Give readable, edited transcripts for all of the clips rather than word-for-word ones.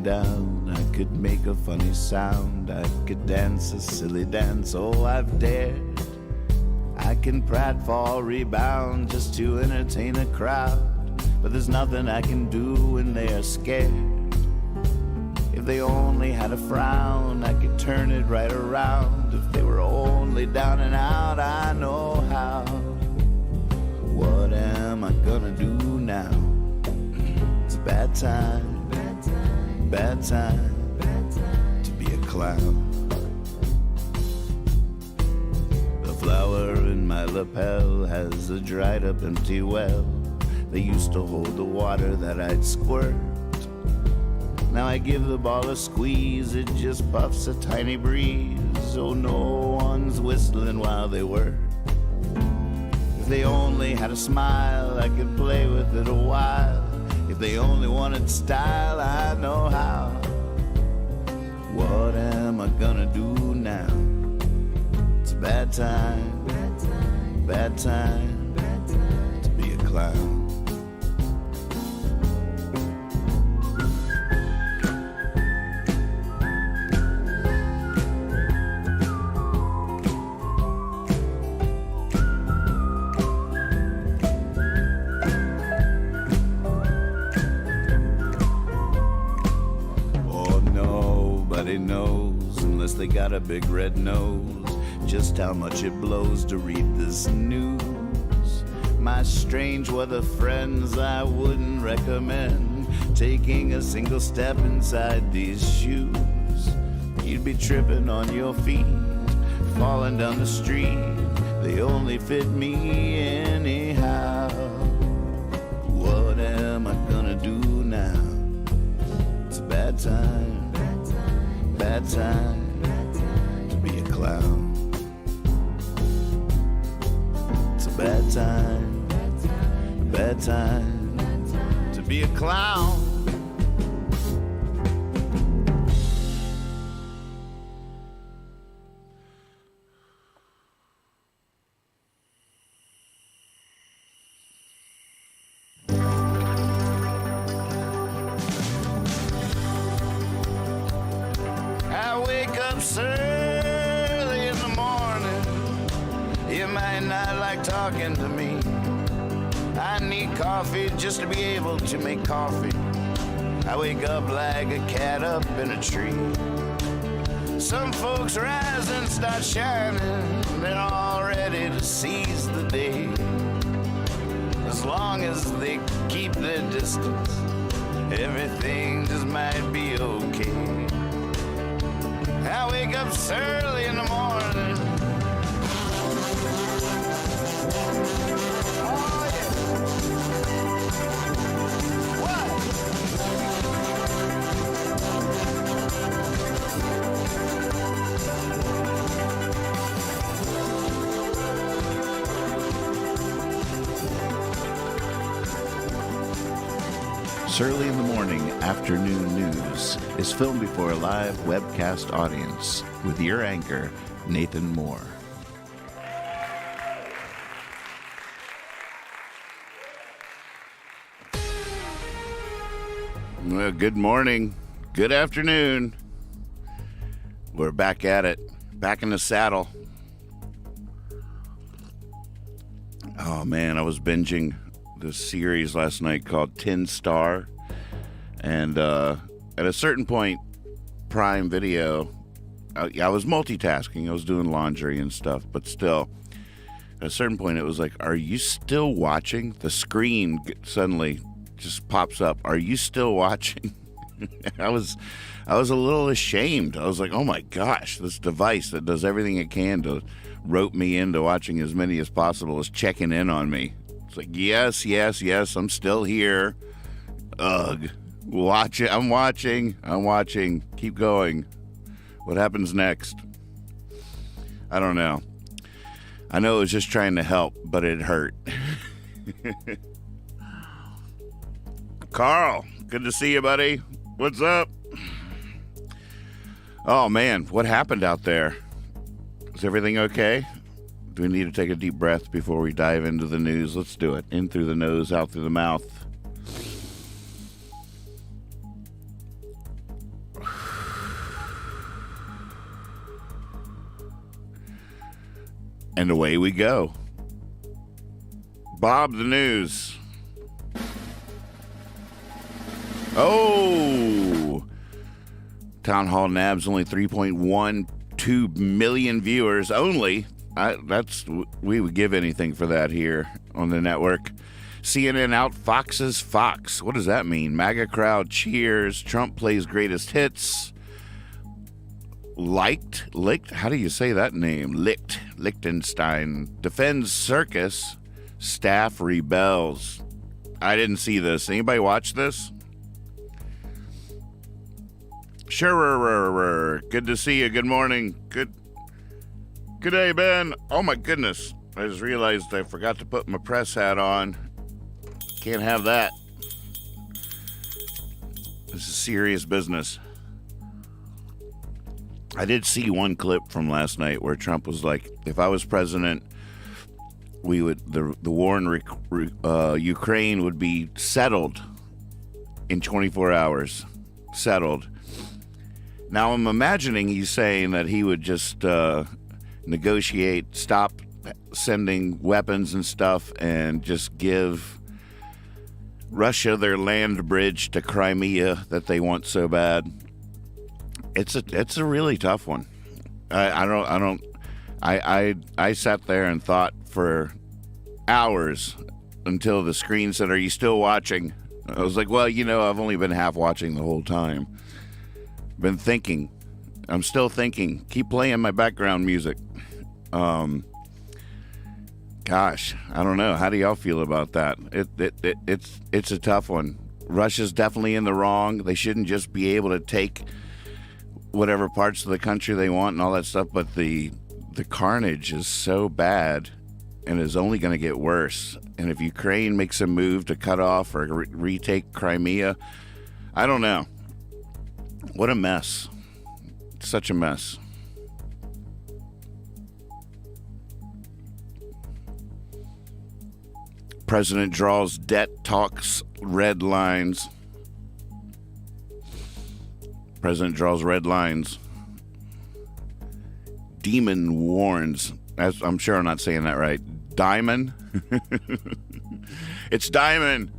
down, I could make a funny sound, I could dance a silly dance, oh I've dared. I can pratfall, rebound just to entertain a crowd, but there's nothing I can do when they are scared. If they only had a frown, I could turn it right around. If they were only down and out, I know how. What am I gonna do now? It's a bad time, bad time to be a clown. The flower in my lapel has a dried up empty well. They used to hold the water that I'd squirt. Now I give the ball a squeeze, it just puffs a tiny breeze. Oh, no one's whistling while they work. If they only had a smile, I could play with it a while. If they only wanted style, I know how. What am I gonna do now? It's a bad time, bad time to be a clown. Knows, unless they got a big red nose, just how much it blows to read this news. My strange weather friends, I wouldn't recommend taking a single step inside these shoes. You'd be tripping on your feet, falling down the street. They only fit me anyhow. What am I gonna do now? It's a bad time, bad time to be a clown. It's a bad time to be a clown. Early in the morning, you might not like talking to me. I need coffee just to be able to make coffee. I wake up like a cat up in a tree. Some folks rise and start shining, they're all ready to seize the day. As long as they keep their distance, everything just might be okay. I wake up early in the morning. Oh, yeah. What? Early in the Morning Afternoon News is filmed before a live webcast audience with your anchor, Nathan Moore. Well, good morning, good afternoon. We're back at it, back in the saddle. Oh man, I was binging this series last night called 10 Star, and at a certain point, Prime Video, I was multitasking, I was doing laundry and stuff, but still, at a certain point it was like, are you still watching? The screen suddenly just pops up, are you still watching? I was a little ashamed. I was like, oh my gosh, this device that does everything it can to rope me into watching as many as possible is checking in on me. It's like, yes, I'm still here. Ugh. Watch it. I'm watching. Keep going. What happens next? I don't know. I know it was just trying to help, but it hurt. Carl, good to see you, buddy. What's up? Oh, man, what happened out there? Is everything okay? Do we need to take a deep breath before we dive into the news? Let's do it. In through the nose, out through the mouth. And away we go. Bob, the news. Oh! Town Hall nabs only 3.12 million viewers. Only. We would give anything for that here on the network. CNN out Fox's Fox. What does that mean? MAGA crowd cheers. Trump plays greatest hits. Licht, how do you say that name? Lichtenstein defends circus. Staff rebels. I didn't see this. Anybody watch this? Sure. Good to see you. Good morning. Good day, Ben. Oh my goodness. I just realized I forgot to put my press hat on. Can't have that. This is serious business. I did see one clip from last night where Trump was like, if I was president, the war in Ukraine would be settled in 24 hours. Settled. Now I'm imagining he's saying that he would just negotiate, stop sending weapons and stuff, and just give Russia their land bridge to Crimea that they want so bad. It's a really tough one. I sat there and thought for hours until the screen said, "Are you still watching?" I was like, well, I've only been half watching the whole time. Been thinking. I'm still thinking. Keep playing my background music. Gosh, I don't know. How do y'all feel about that? It's a tough one. Russia's definitely in the wrong. They shouldn't just be able to take whatever parts of the country they want and all that stuff, but the carnage is so bad and is only going to get worse. And if Ukraine makes a move to cut off or retake Crimea, I don't know. What a mess. Such a mess. President draws debt talks red lines. President draws red lines. Demon warns. I'm sure I'm not saying that right. Diamond? It's Diamond.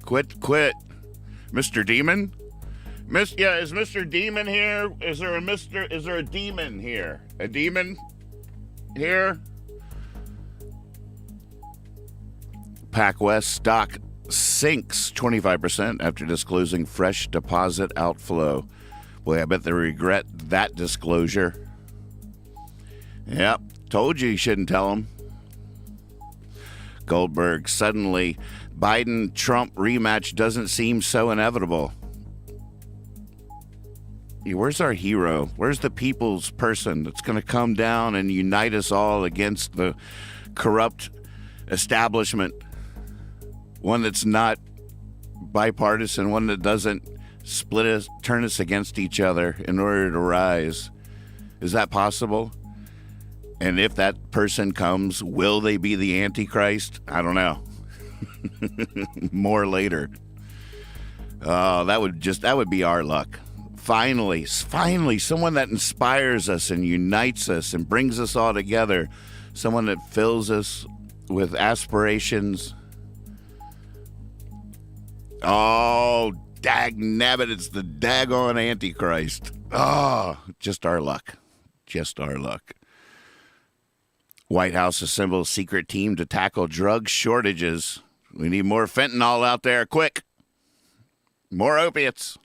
Quit. Mr. Demon? Is Mr. Demon here? Is there a demon here? A demon here? PacWest stock sinks 25% after disclosing fresh deposit outflow. Boy, I bet they regret that disclosure. Yep, told you shouldn't tell them. Goldberg, suddenly, Biden-Trump rematch doesn't seem so inevitable. Where's our hero? Where's the people's person that's going to come down and unite us all against the corrupt establishment? One that's not bipartisan, one that doesn't split us, turn us against each other in order to rise. Is that possible? And if that person comes, will they be the Antichrist? I don't know. More later. Oh, that would be our luck. Finally, someone that inspires us and unites us and brings us all together. Someone that fills us with aspirations. Oh, dagnabbit, it's the daggone Antichrist. Oh, just our luck. Just our luck. White House assembles secret team to tackle drug shortages. We need more fentanyl out there, quick. More opiates.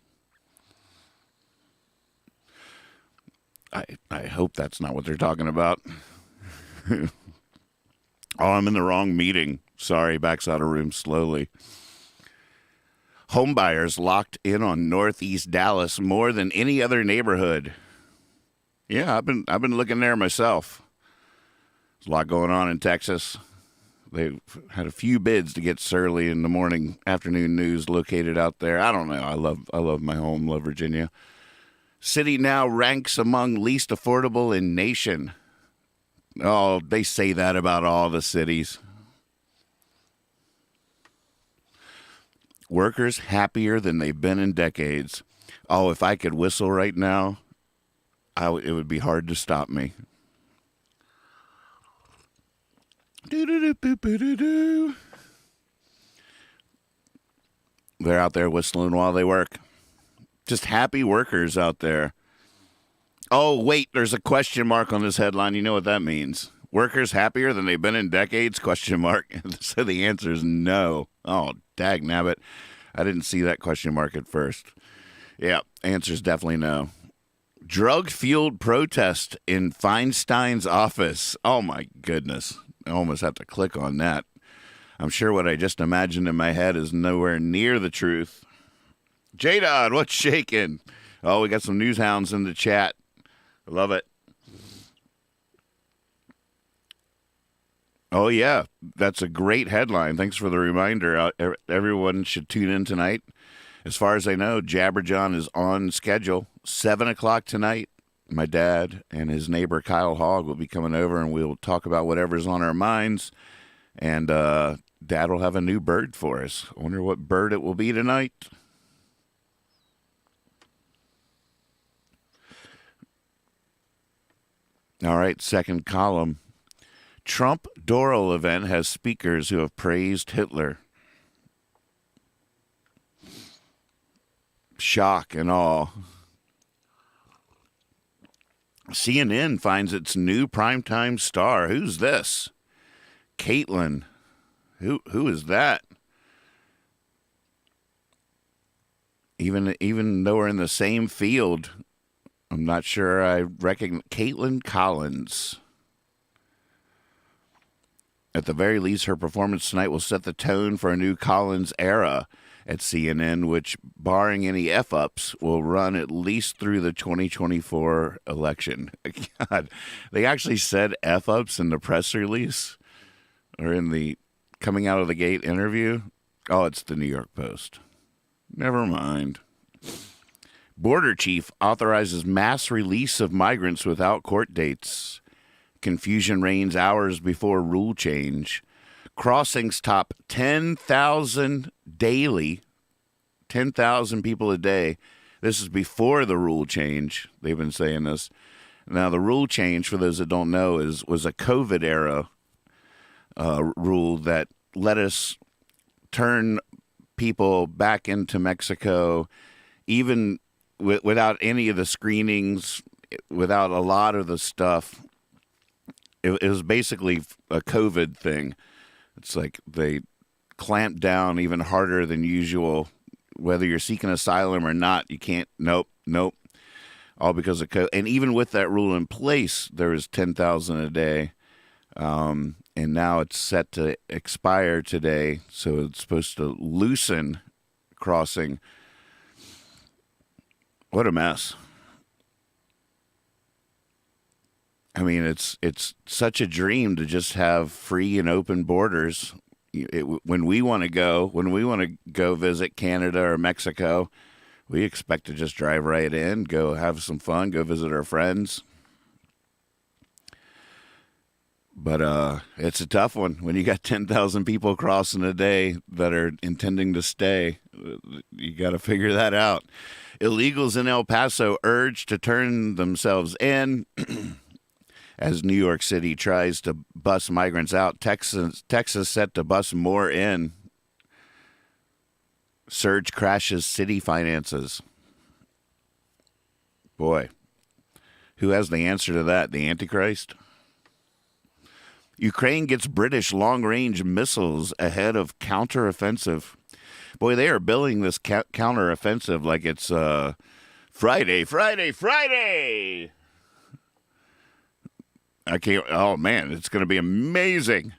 I hope that's not what they're talking about. Oh, I'm in the wrong meeting. Sorry, backs out of room slowly. Homebuyers locked in on Northeast Dallas more than any other neighborhood. Yeah, I've been looking there myself. There's a lot going on in Texas. They had a few bids to get Surly in the morning afternoon news located out there. I don't know. I love my home. Love Virginia. City now ranks among least affordable in nation. Oh, they say that about all the cities. Workers happier than they've been in decades. Oh, if I could whistle right now, it would be hard to stop me. Do-do-do-do-do-do-do. They're out there whistling while they work. Just happy workers out there. Oh, wait, there's a question mark on this headline. You know what that means. Workers happier than they've been in decades? Question mark. So the answer is no. Oh, dag nabbit. I didn't see that question mark at first. Yeah, answer's definitely no. Drug-fueled protest in Feinstein's office. Oh, my goodness. I almost have to click on that. I'm sure what I just imagined in my head is nowhere near the truth. J-Dod, what's shaking? Oh, we got some news hounds in the chat. I love it. Oh, yeah. That's a great headline. Thanks for the reminder. Everyone should tune in tonight. As far as I know, Jabberjohn is on schedule. 7 o'clock tonight. My dad and his neighbor Kyle Hogg will be coming over, and we'll talk about whatever's on our minds. And Dad will have a new bird for us. I wonder what bird it will be tonight. All right, second column. Trump Doral event has speakers who have praised Hitler. Shock and awe. CNN finds its new primetime star. Who's this? Caitlyn. Who is that? Even though we're in the same field, I'm not sure I recognize Caitlyn Collins. At the very least, her performance tonight will set the tone for a new Collins era at CNN, which, barring any F-ups, will run at least through the 2024 election. God, they actually said F-ups in the press release or in the coming out of the gate interview. Oh, it's the New York Post. Never mind. Border chief authorizes mass release of migrants without court dates. Confusion reigns hours before rule change. Crossings top 10,000 daily. 10,000 people a day. This is before the rule change. They've been saying this. Now, the rule change, for those that don't know, was a COVID era rule that let us turn people back into Mexico, even without any of the screenings, without a lot of the stuff. It was basically a COVID thing. It's like they clamped down even harder than usual. Whether you're seeking asylum or not, you can't. Nope. All because of COVID. And even with that rule in place, there was 10,000 a day. And now it's set to expire today. So it's supposed to loosen crossing. What a mess. I mean, it's such a dream to just have free and open borders. When we want to go visit Canada or Mexico, we expect to just drive right in, go have some fun, go visit our friends. But it's a tough one when you got 10,000 people crossing a day that are intending to stay. You got to figure that out. Illegals in El Paso urged to turn themselves in. As New York City tries to bus migrants out, Texas set to bus more in. Surge crashes city finances. Boy, who has the answer to that? The Antichrist? Ukraine gets British long-range missiles ahead of counteroffensive. Boy, they are billing this counteroffensive like it's Friday. I can't. Oh man, it's going to be amazing.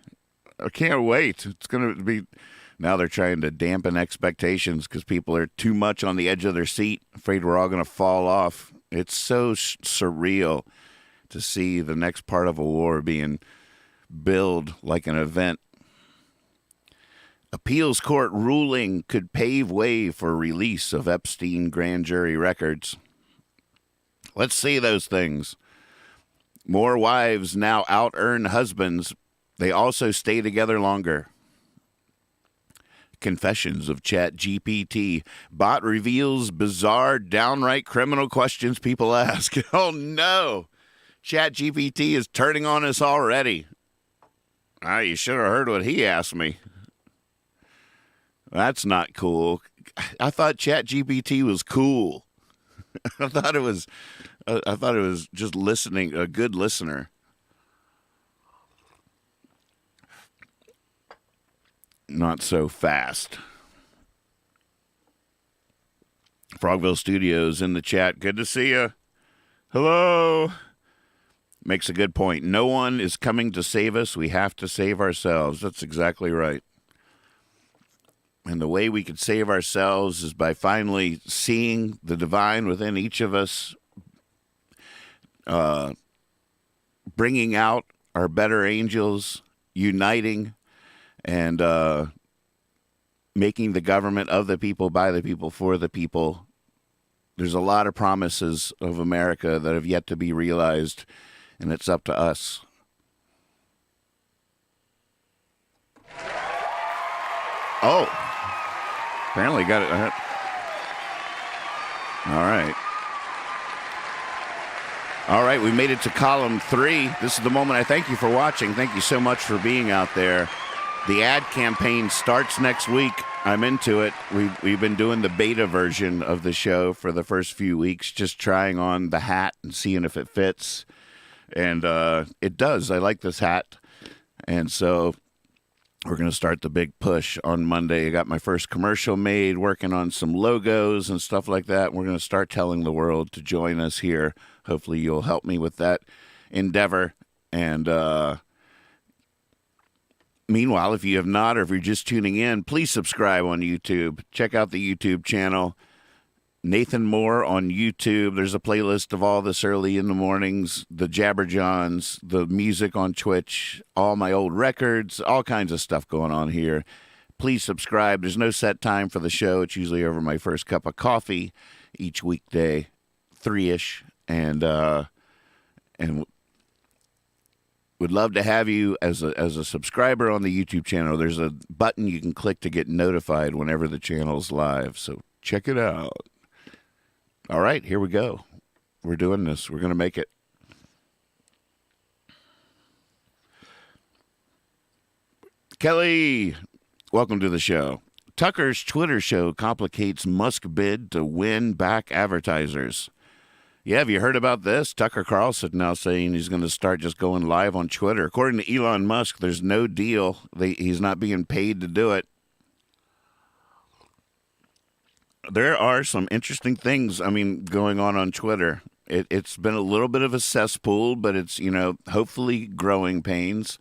I can't wait. It's going to be. Now they're trying to dampen expectations because people are too much on the edge of their seat, afraid we're all going to fall off. It's so surreal to see the next part of a war being billed like an event. Appeals court ruling could pave way for release of Epstein grand jury records. Let's see those things. More wives now out-earn husbands. They also stay together longer. Confessions of ChatGPT. Bot reveals bizarre, downright criminal questions people ask. Oh, no. ChatGPT is turning on us already. Ah, you should have heard what he asked me. That's not cool. I thought ChatGPT was cool. I thought it was. I thought it was just listening, a good listener. Not so fast. Frogville Studios in the chat. Good to see you. Hello. Makes a good point. No one is coming to save us. We have to save ourselves. That's exactly right. And the way we could save ourselves is by finally seeing the divine within each of us, bringing out our better angels, uniting, and making the government of the people, by the people, for the people. There's a lot of promises of America that have yet to be realized, and it's up to us. Oh, apparently got it. All right. All right, we made it to column 3. This is the moment I thank you for watching. Thank you so much for being out there. The ad campaign starts next week. I'm into it. We've been doing the beta version of the show for the first few weeks, just trying on the hat and seeing if it fits. And it does. I like this hat. And so we're going to start the big push on Monday. I got my first commercial made, working on some logos and stuff like that. We're going to start telling the world to join us here. Hopefully you'll help me with that endeavor. And meanwhile, if you have not, or if you're just tuning in, please subscribe on YouTube. Check out the YouTube channel, Nathan Moore on YouTube. There's a playlist of all this early in the mornings, the Jabberjohns, the music on Twitch, all my old records, all kinds of stuff going on here. Please subscribe. There's no set time for the show. It's usually over my first cup of coffee each weekday, 3-ish. And would love to have you as a subscriber on the YouTube channel. There's a button you can click to get notified whenever the channel's live. So check it out. All right, here we go. We're doing this. We're going to make it. Kelly, welcome to the show. Tucker's Twitter show complicates Musk bid to win back advertisers. Yeah, have you heard about this? Tucker Carlson now saying he's going to start just going live on Twitter. According to Elon Musk, there's no deal. He's not being paid to do it. There are some interesting things, going on Twitter. It's been a little bit of a cesspool, but it's, hopefully growing pains.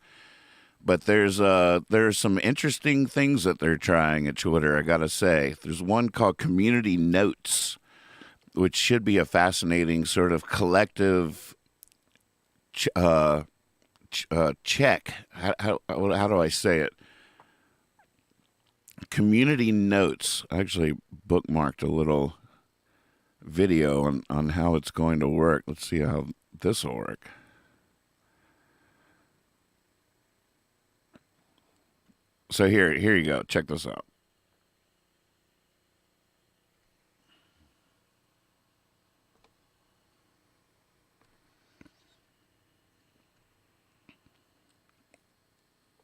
But there's some interesting things that they're trying at Twitter, I got to say. There's one called Community Notes, which should be a fascinating sort of collective check. How do I say it? Community Notes. I actually bookmarked a little video on how it's going to work. Let's see how this will work. So here you go. Check this out.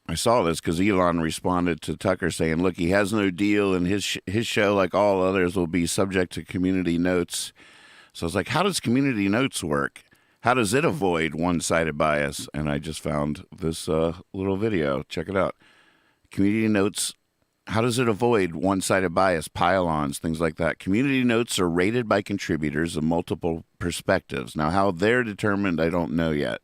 I saw this because Elon responded to Tucker saying, look, he has no deal, and his show, like all others, will be subject to Community Notes. So I was like, how does Community Notes work? How does it avoid one-sided bias? And I just found this little video. Check it out. Community Notes, how does it avoid one-sided bias, pile-ons, things like that? Community Notes are rated by contributors of multiple perspectives. Now, how they're determined, I don't know yet.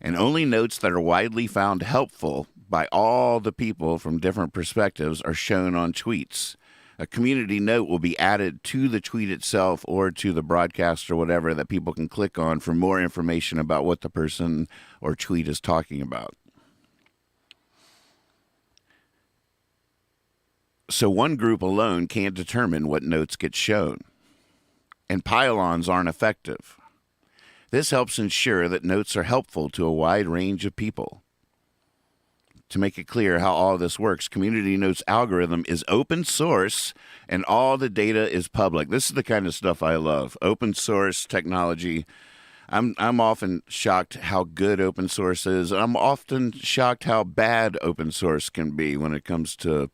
And only notes that are widely found helpful by all the people from different perspectives are shown on tweets. A community note will be added to the tweet itself or to the broadcast or whatever that people can click on for more information about what the person or tweet is talking about. So one group alone can't determine what notes get shown. And pile-ons aren't effective. This helps ensure that notes are helpful to a wide range of people. To make it clear how all this works, Community Notes algorithm is open source and all the data is public. This is the kind of stuff I love. Open source technology. I'm often shocked how good open source is. I'm often shocked how bad open source can be when it comes to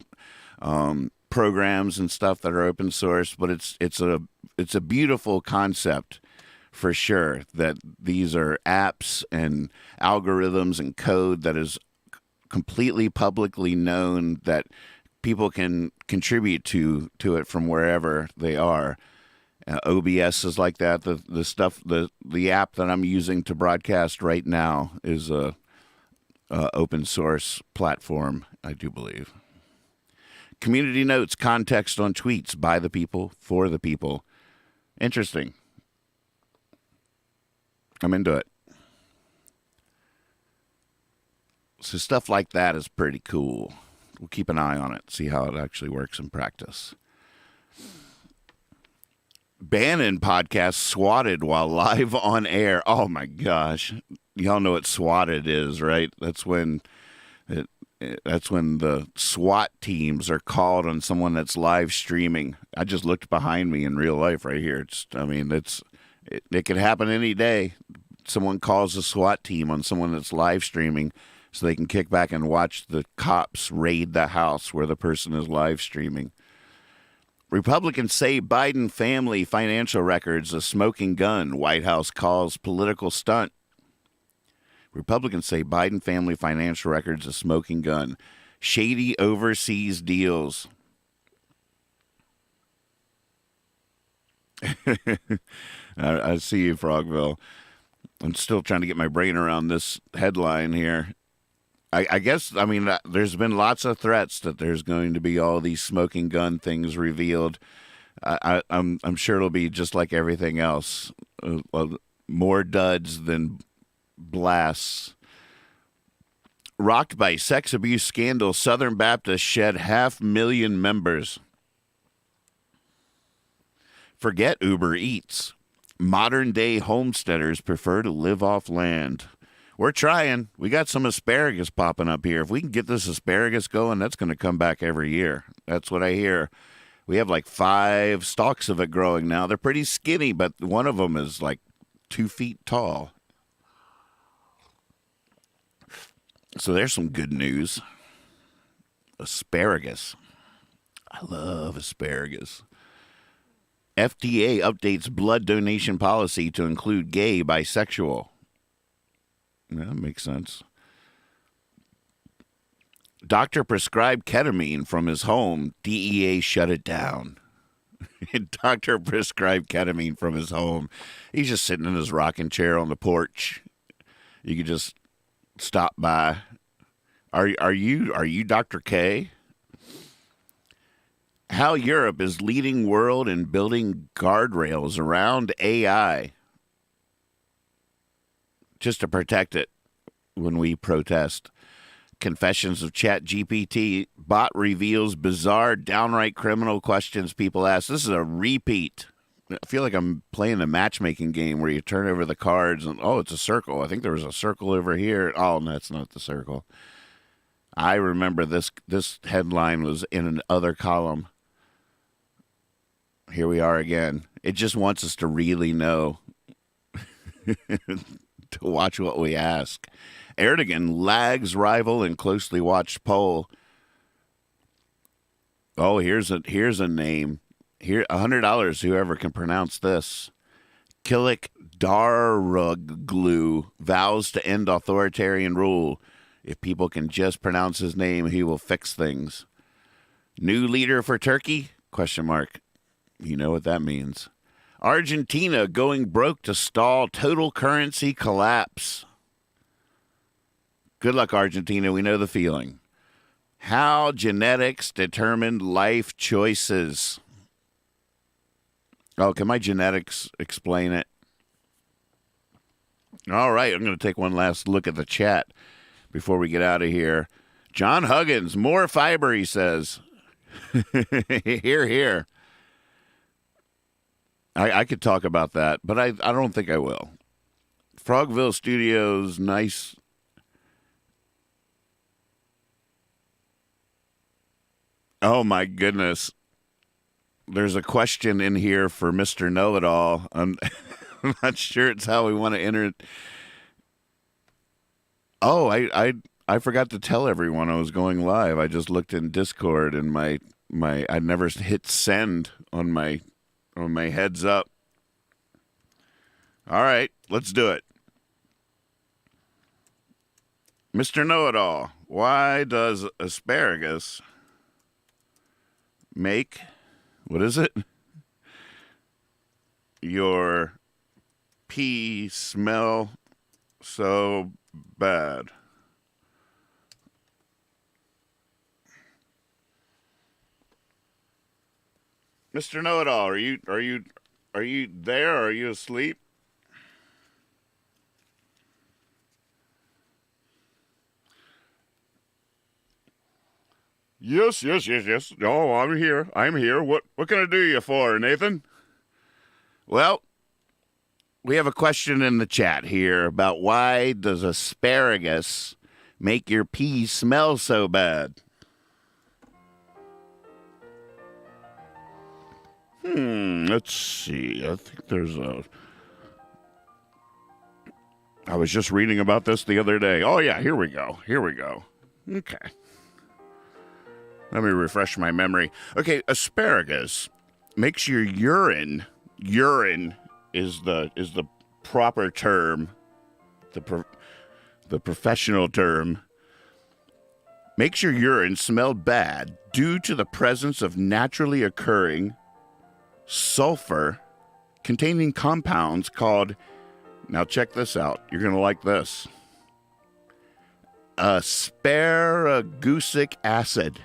programs and stuff that are open source. But it's a beautiful concept for sure, that these are apps and algorithms and code that is completely publicly known, that people can contribute to it from wherever they are. OBS is like that. The app that I'm using to broadcast right now is a open source platform, I do believe. Community notes, context on tweets, by the people, for the people. Interesting. I'm into it. So stuff like that is pretty cool. We'll keep an eye on it, see how it actually works in practice. Bannon podcast swatted while live on air. Oh my gosh. Y'all know what swatted is, right? That's when the SWAT teams are called on someone that's live streaming. I just looked behind me in real life right here. It could happen any day. Someone calls a SWAT team on someone that's live streaming so they can kick back and watch the cops raid the house where the person is live streaming. Republicans say Biden family financial records a smoking gun. White House calls political stunt. Republicans say Biden family financial records a smoking gun. Shady overseas deals. I see you, Frogville. I'm still trying to get my brain around this headline here. I guess, there's been lots of threats that there's going to be all these smoking gun things revealed. I'm sure it'll be just like everything else. More duds than blasts. Rocked by sex abuse scandal, Southern Baptist shed 500,000 members. Forget Uber Eats. Modern-day homesteaders prefer to live off land. We're trying. We got some asparagus popping up here. If we can get this asparagus going, that's going to come back every year. That's what I hear. We have like 5 stalks of it growing now. They're pretty skinny, but one of them is like 2 feet tall. So there's some good news. Asparagus. I love asparagus. FDA updates blood donation policy to include gay, bisexual. Yeah, that makes sense. Doctor prescribed ketamine from his home. DEA shut it down. Doctor prescribed ketamine from his home. He's just sitting in his rocking chair on the porch. You could just stop by. Are you Dr. K? How Europe is leading world in building guardrails around AI just to protect it when we protest. Confessions of ChatGPT. Bot reveals bizarre, downright criminal questions people ask. This is a repeat. I feel like I'm playing a matchmaking game where you turn over the cards and, oh, it's a circle. I think there was a circle over here. Oh, no, that's not the circle. I remember this headline was in an other column. Here we are again. It just wants us to really know. To watch what we ask. Erdogan lags rival in closely watched poll. Oh, here's a name. Here, $100. Whoever can pronounce this. Kilik Daruglu vows to end authoritarian rule. If people can just pronounce his name, he will fix things. New leader for Turkey? Question mark. You know what that means. Argentina going broke to stall total currency collapse. Good luck, Argentina. We know the feeling. How genetics determined life choices. Oh, can my genetics explain it? All right, I'm going to take one last look at the chat before we get out of here. John Huggins, more fiber, he says. Hear, hear. I could talk about that, but I don't think I will. Frogville Studios, nice. Oh, my goodness. There's a question in here for Mr. Know-It-All. I'm not sure it's how we want to enter it. Oh, I forgot to tell everyone I was going live. I just looked in Discord and my I never hit send on my heads up. All right, let's do it. Mr. Know-It-All, why does asparagus make, what is it? Your pee smell so bad? Mr. Know-It-All, are you there? Or are you asleep? Yes. Oh, I'm here. What can I do you for, Nathan? Well, we have a question in the chat here about why does asparagus make your pee smell so bad? Let's see. I think there's I was just reading about this the other day. Oh, yeah, here we go. Okay. Let me refresh my memory. Okay, asparagus makes your urine is the proper term, the professional term, makes your urine smell bad due to the presence of naturally occurring sulfur containing compounds called, now check this out, you're going to like this, asparagusic acid.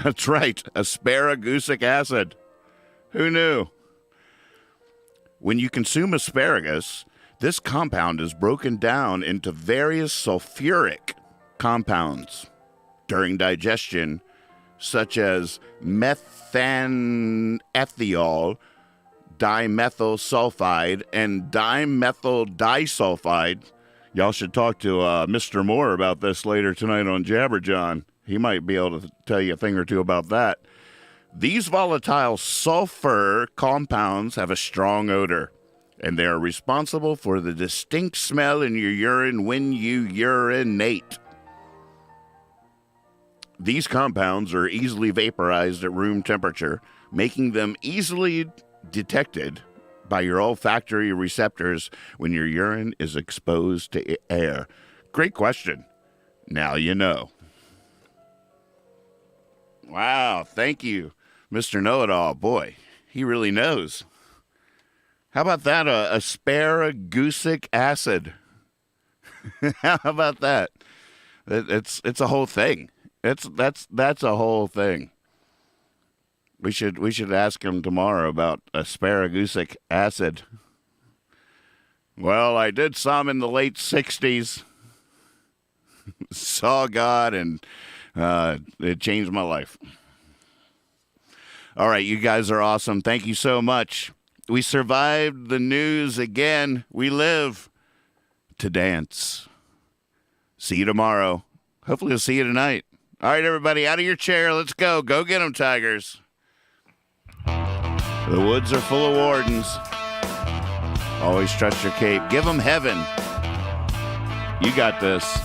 That's right, asparagusic acid. Who knew? When you consume asparagus, this compound is broken down into various sulfuric compounds during digestion, such as methanethiol, dimethyl sulfide, and dimethyl disulfide. Y'all should talk to Mr. Moore about this later tonight on Jabberjohn. He might be able to tell you a thing or two about that. These volatile sulfur compounds have a strong odor, and they are responsible for the distinct smell in your urine when you urinate. These compounds are easily vaporized at room temperature, making them easily detected by your olfactory receptors when your urine is exposed to air. Great question. Now you know. Wow, thank you, Mr. Know-It-All. Boy, he really knows. How about that, asparagusic acid? How about that? It's a whole thing. That's a whole thing. We should ask him tomorrow about asparagusic acid. Well, I did some in the late 60s. Saw God, and it changed my life. All right, you guys are awesome. Thank you so much. We survived the news again. We live to dance. See you tomorrow. Hopefully we'll see you tonight. All right, everybody, out of your chair. Let's go. Go get them, Tigers. The woods are full of wardens. Always trust your cape. Give them heaven. You got this.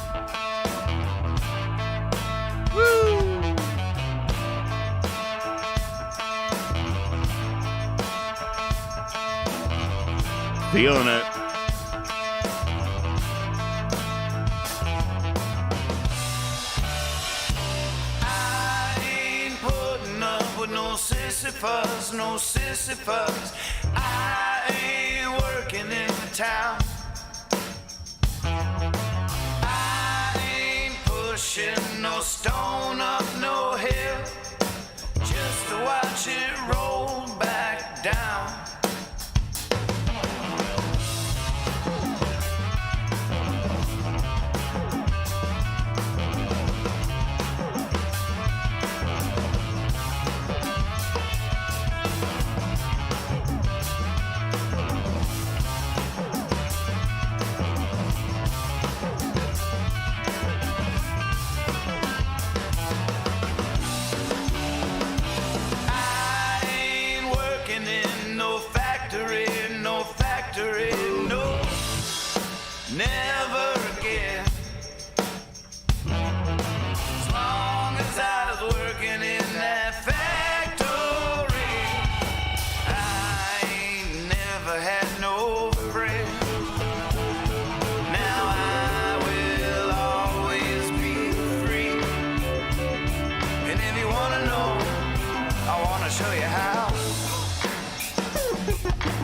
Woo! Feeling it. No Sisyphus, I ain't working in the town. I ain't pushing no stone up no hill, just to watch it roll back down. No factory, never again. As long as I was working in that factory, I ain't never had no friend. Now I will always be free. And if you wanna know, I wanna show you how.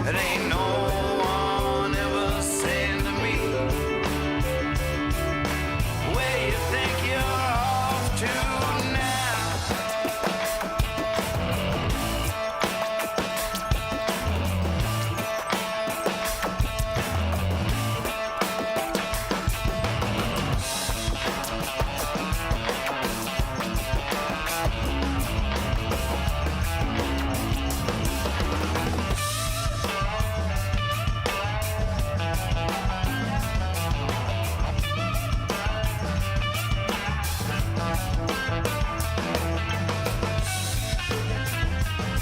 It ain't no one ever saying to me, where you think you're off to now?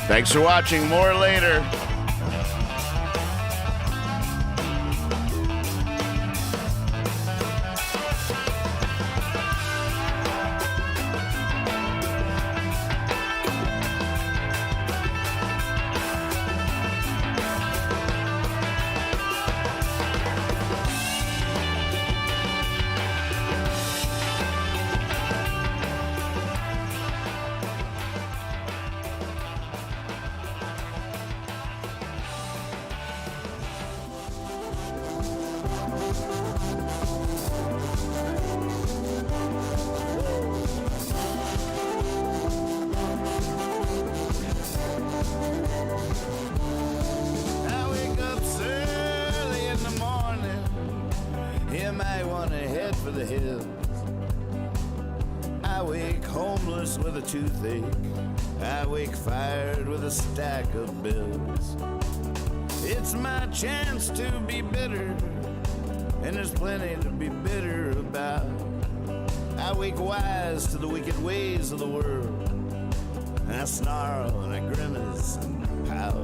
Thanks for watching. More later. I wake up early in the morning. You might want to head for the hills. I wake homeless with a toothache. I wake fired with a stack of bills. It's my chance to be bitter, and there's plenty to be bitter about. I wake wise to the wicked ways of the world, and I snarl and I grimace and pout.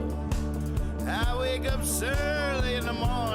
I wake up early in the morning.